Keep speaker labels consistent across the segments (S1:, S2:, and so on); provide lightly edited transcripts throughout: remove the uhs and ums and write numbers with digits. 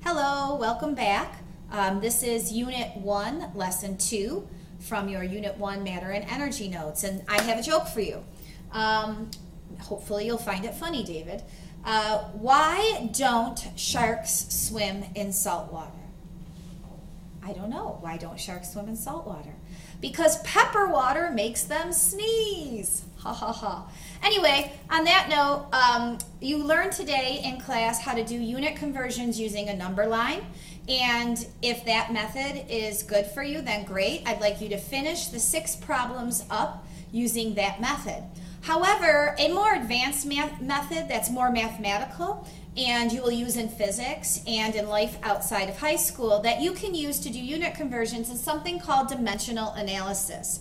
S1: Hello, welcome back. This is Unit 1, Lesson 2 from your Unit 1 Matter and Energy notes. And I have a joke for you. Hopefully you'll find it funny, David. Why don't sharks swim in salt water? I don't know. Why don't sharks swim in salt water? Because pepper water makes them sneeze. Ha ha ha. Anyway, on that note, you learned today in class how to do unit conversions using a number line. And if that method is good for you, then great. I'd like you to finish the 6 problems up using that method. However, a more advanced method that's more mathematical and you will use in physics and in life outside of high school that you can use to do unit conversions is something called dimensional analysis.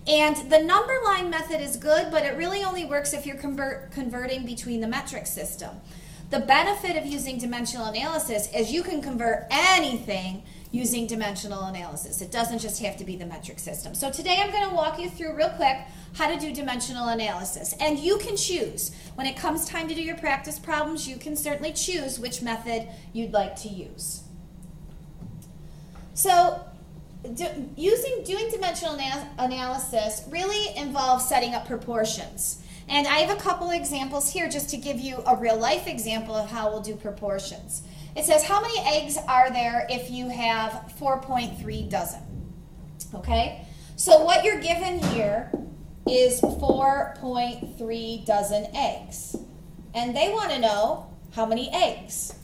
S1: And the number line method is good, but it really only works if you're converting between the metric system. The benefit of using dimensional analysis is you can convert anything using dimensional analysis. It doesn't just have to be the metric system. So today I'm going to walk you through real quick how to do dimensional analysis. And you can choose. When it comes time to do your practice problems, you can certainly choose which method you'd like to use. So doing dimensional analysis really involves setting up proportions. And I have a couple examples here just to give you a real life example of how we'll do proportions. It says, how many eggs are there if you have 4.3 dozen? Okay, so what you're given here is 4.3 dozen eggs. And they want to know how many eggs.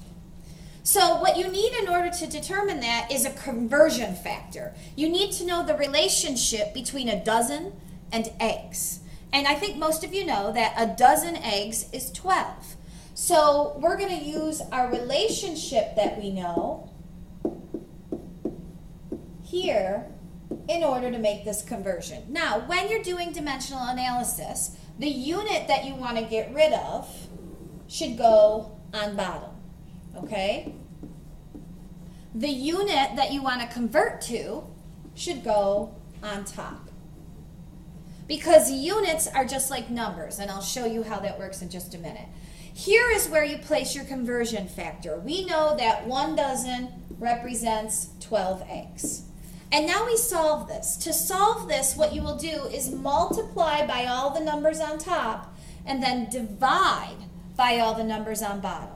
S1: So what you need in order to determine that is a conversion factor. You need to know the relationship between a dozen and eggs. And I think most of you know that a dozen eggs is 12. So we're going to use our relationship that we know here in order to make this conversion. Now, when you're doing dimensional analysis, the unit that you want to get rid of should go on bottom. Okay? The unit that you want to convert to should go on top. Because units are just like numbers, and I'll show you how that works in just a minute. Here is where you place your conversion factor. We know that 1 dozen represents 12 eggs. And now we solve this. To solve this, what you will do is multiply by all the numbers on top and then divide by all the numbers on bottom.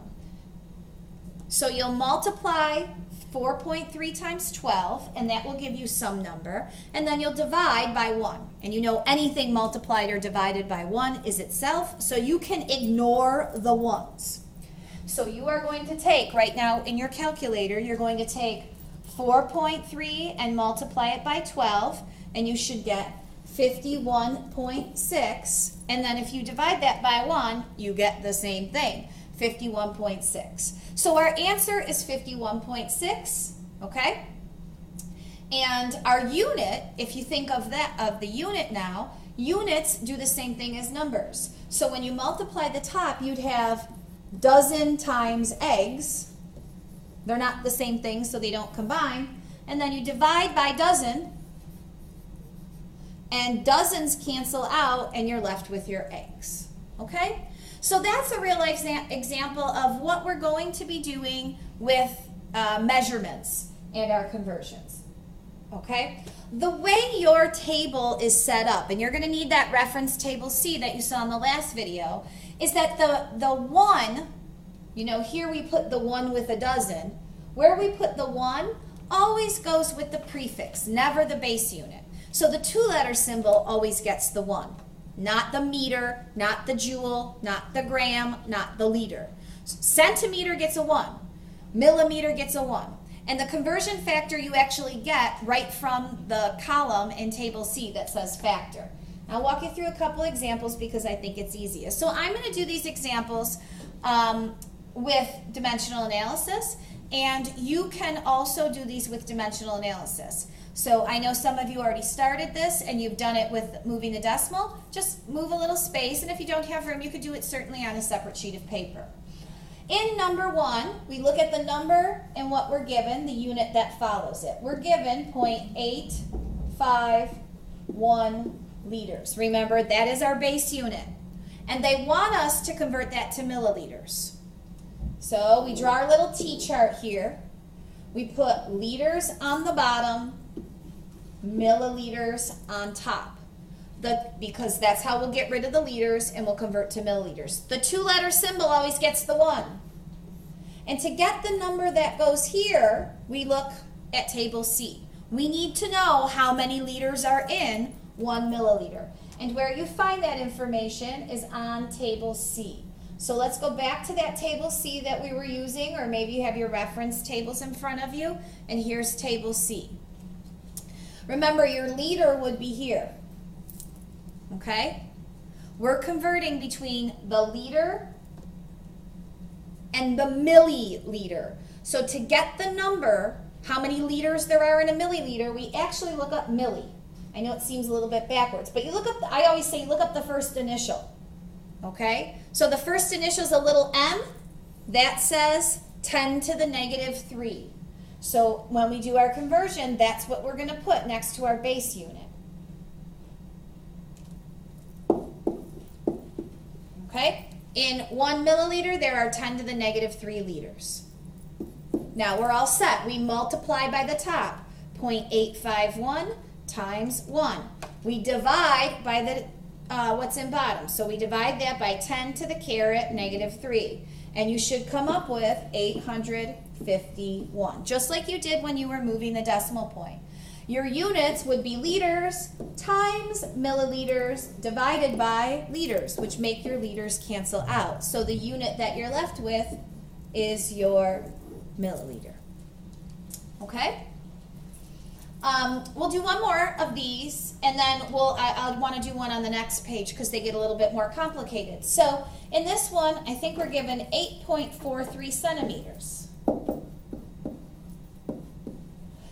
S1: So you'll multiply 4.3 times 12, and that will give you some number, and then you'll divide by 1. And you know anything multiplied or divided by 1 is itself, so you can ignore the ones. So you are going to take, right now in your calculator, you're going to take 4.3 and multiply it by 12, and you should get 51.6, and then if you divide that by 1, you get the same thing, 51.6. So our answer is 51.6, okay? And our unit, if you think of the unit now, units do the same thing as numbers. So when you multiply the top, you'd have dozen times eggs. They're not the same thing, so they don't combine. And then you divide by dozen, and dozens cancel out, and you're left with your eggs, okay? So that's a real life example of what we're going to be doing with measurements and our conversions. Okay? The way your table is set up, and you're going to need that reference table C that you saw in the last video, is that the 1, you know, here we put the 1 with a dozen. Where we put the 1 always goes with the prefix, never the base unit. So the 2-letter symbol always gets the 1. Not the meter, not the joule, not the gram, not the liter. Centimeter gets a 1. Millimeter gets a 1. And the conversion factor you actually get right from the column in Table C that says factor. I'll walk you through a couple examples because I think it's easiest. So I'm going to do these examples with dimensional analysis, and you can also do these with dimensional analysis. So I know some of you already started this and you've done it with moving the decimal. Just move a little space, and if you don't have room, you could do it certainly on a separate sheet of paper. In number 1, we look at the number and what we're given, the unit that follows it. We're given 0.851 liters. Remember, that is our base unit. And they want us to convert that to milliliters. So we draw our little T-chart here. We put liters on the bottom, milliliters on top. Because that's how we'll get rid of the liters and we'll convert to milliliters. The two-letter symbol always gets the 1. And to get the number that goes here, we look at table C. We need to know how many liters are in 1 milliliter. And where you find that information is on table C. So let's go back to that table C that we were using, or maybe you have your reference tables in front of you, and here's table C. Remember, your liter would be here. Okay? We're converting between the liter and the milliliter. So to get the number, how many liters there are in a milliliter, we actually look up milli. I know it seems a little bit backwards, but you look up, I always say look up the first initial. Okay? So the first initial is a little m. That says 10 to the negative 3. So when we do our conversion, that's what we're going to put next to our base unit. Okay? In 1 milliliter, there are 10 to the negative 3 liters. Now we're all set. We multiply by the top. 0.851 times 1. We divide by the what's in bottom. So we divide that by 10 to the caret negative 3. And you should come up with 851, just like you did when you were moving the decimal point. Your units would be liters times milliliters divided by liters, which make your liters cancel out. So the unit that you're left with is your milliliter. Okay? We'll do one more of these, and then I'll want to do one on the next page because they get a little bit more complicated. So in this one, I think we're given 8.43 centimeters.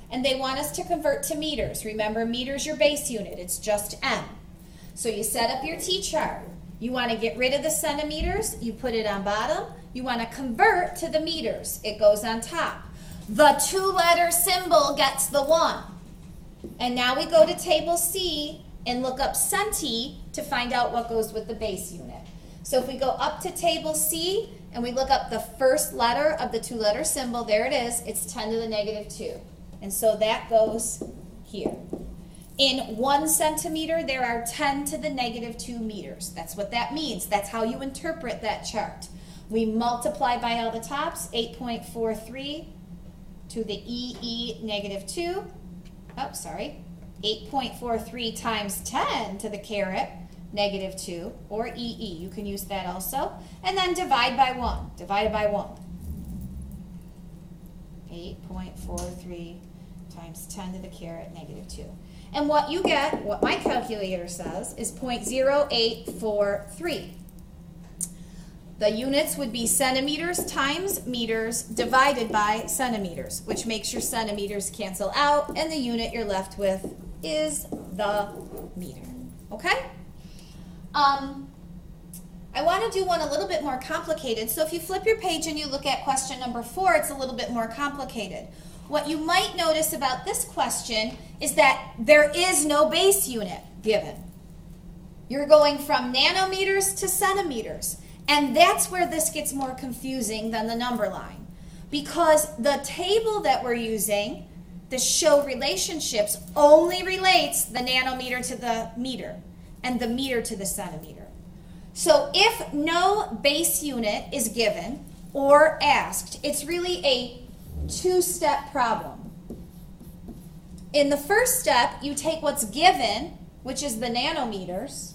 S1: And they want us to convert to meters. Remember, meters your base unit. It's just M. So you set up your T-chart. You want to get rid of the centimeters. You put it on bottom. You want to convert to the meters. It goes on top. The two-letter symbol gets the 1. And now we go to table C and look up centi to find out what goes with the base unit. So if we go up to table C and we look up the first letter of the two-letter symbol, there it is. It's 10 to the negative 2. And so that goes here. In 1 centimeter, there are 10 to the negative 2 meters. That's what that means. That's how you interpret that chart. We multiply by all the tops, 8.43 to the EE negative 2. Oh, sorry. 8.43 times 10 to the caret negative 2, or EE. You can use that also. And then divide by 1. Divided by 1. 8.43 times 10 to the caret negative 2. And what you get, what my calculator says, is 0.0843. The units would be centimeters times meters divided by centimeters, which makes your centimeters cancel out, and the unit you're left with is the meter. Okay? I want to do one a little bit more complicated. So if you flip your page and you look at question number 4, it's a little bit more complicated. What you might notice about this question is that there is no base unit given. You're going from nanometers to centimeters. And that's where this gets more confusing than the number line. Because the table that we're using to show relationships only relates the nanometer to the meter and the meter to the centimeter. So if no base unit is given or asked, it's really a two-step problem. In the first step, you take what's given, which is the nanometers,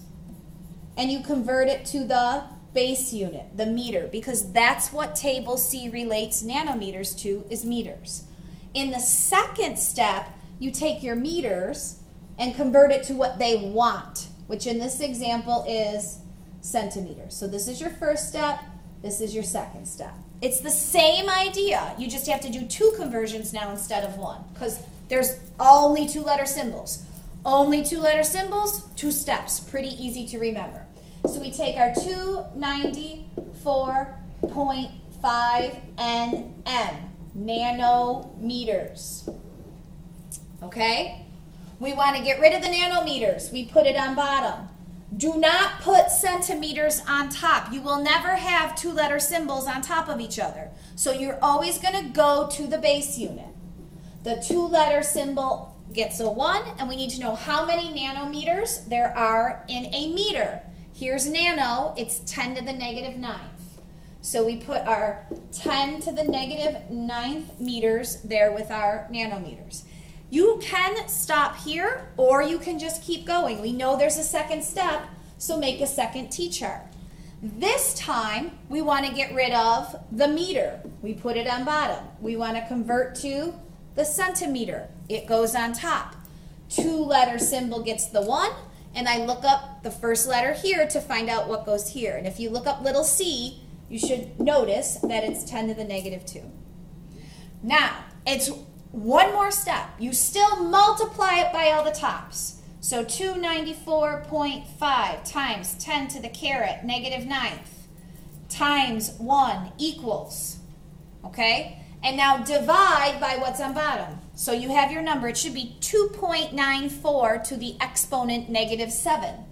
S1: and you convert it to the base unit, the meter, because that's what table C relates nanometers to, is meters. In the second step, you take your meters and convert it to what they want, which in this example is centimeters. So this is your first step, this is your second step. It's the same idea, you just have to do 2 conversions now instead of 1, because there's only 2-letter symbols. Only 2-letter symbols, 2 steps, pretty easy to remember. So we take our 294.5 nm, nanometers. Okay? We want to get rid of the nanometers. We put it on bottom. Do not put centimeters on top. You will never have two-letter symbols on top of each other. So you're always going to go to the base unit. The two-letter symbol gets a 1, and we need to know how many nanometers there are in a meter. Here's nano, it's 10 to the negative 9th. So we put our 10 to the negative 9th meters there with our nanometers. You can stop here, or you can just keep going. We know there's a second step, so make a second T-chart. This time, we want to get rid of the meter. We put it on bottom. We want to convert to the centimeter. It goes on top. Two-letter symbol gets the 1, and I look up the first letter here to find out what goes here. And if you look up little c, you should notice that it's 10 to the negative 2. Now, it's one more step. You still multiply it by all the tops. So 294.5 times 10 to the caret negative 9th times 1 equals, okay? And now divide by what's on bottom. So you have your number. It should be 2.94 to the exponent negative 7.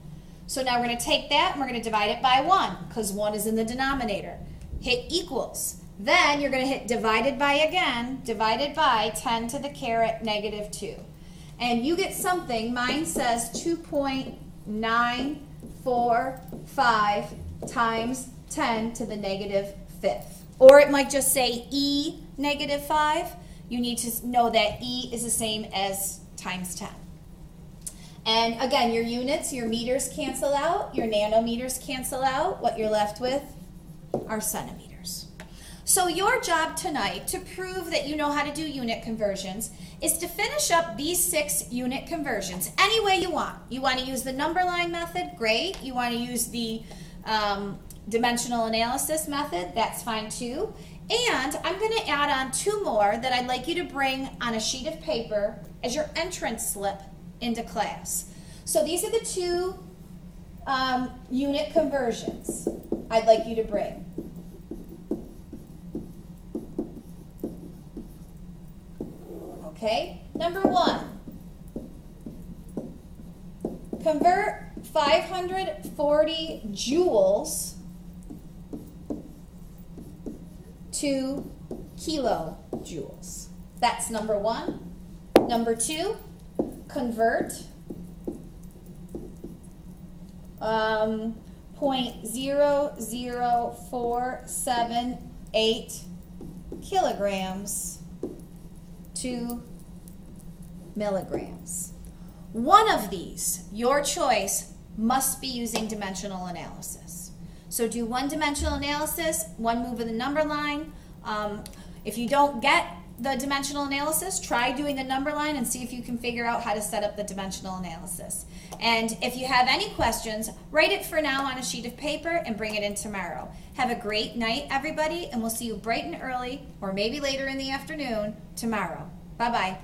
S1: So now we're going to take that and we're going to divide it by 1 because 1 is in the denominator. Hit equals. Then you're going to hit divided by again, divided by 10 to the caret negative 2. And you get something, mine says 2.945 times 10 to the negative 5th. Or it might just say E negative 5. You need to know that E is the same as times 10. And again, your units, your meters cancel out, your nanometers cancel out. What you're left with are centimeters. So your job tonight to prove that you know how to do unit conversions is to finish up these 6 unit conversions any way you want. You want to use the number line method, great. You want to use the dimensional analysis method, that's fine too. And I'm going to add on 2 more that I'd like you to bring on a sheet of paper as your entrance slip into class. So these are the 2 unit conversions I'd like you to bring. Okay, number 1, convert 540 joules to kilojoules. That's number 1. Number 2, convert 0.00478 kilograms to milligrams. One of these, your choice, must be using dimensional analysis. So do one dimensional analysis, one move of the number line. If you don't get the dimensional analysis, try doing the number line and see if you can figure out how to set up the dimensional analysis. And if you have any questions, write it for now on a sheet of paper and bring it in tomorrow. Have a great night, everybody, and we'll see you bright and early, or maybe later in the afternoon, tomorrow. Bye-bye.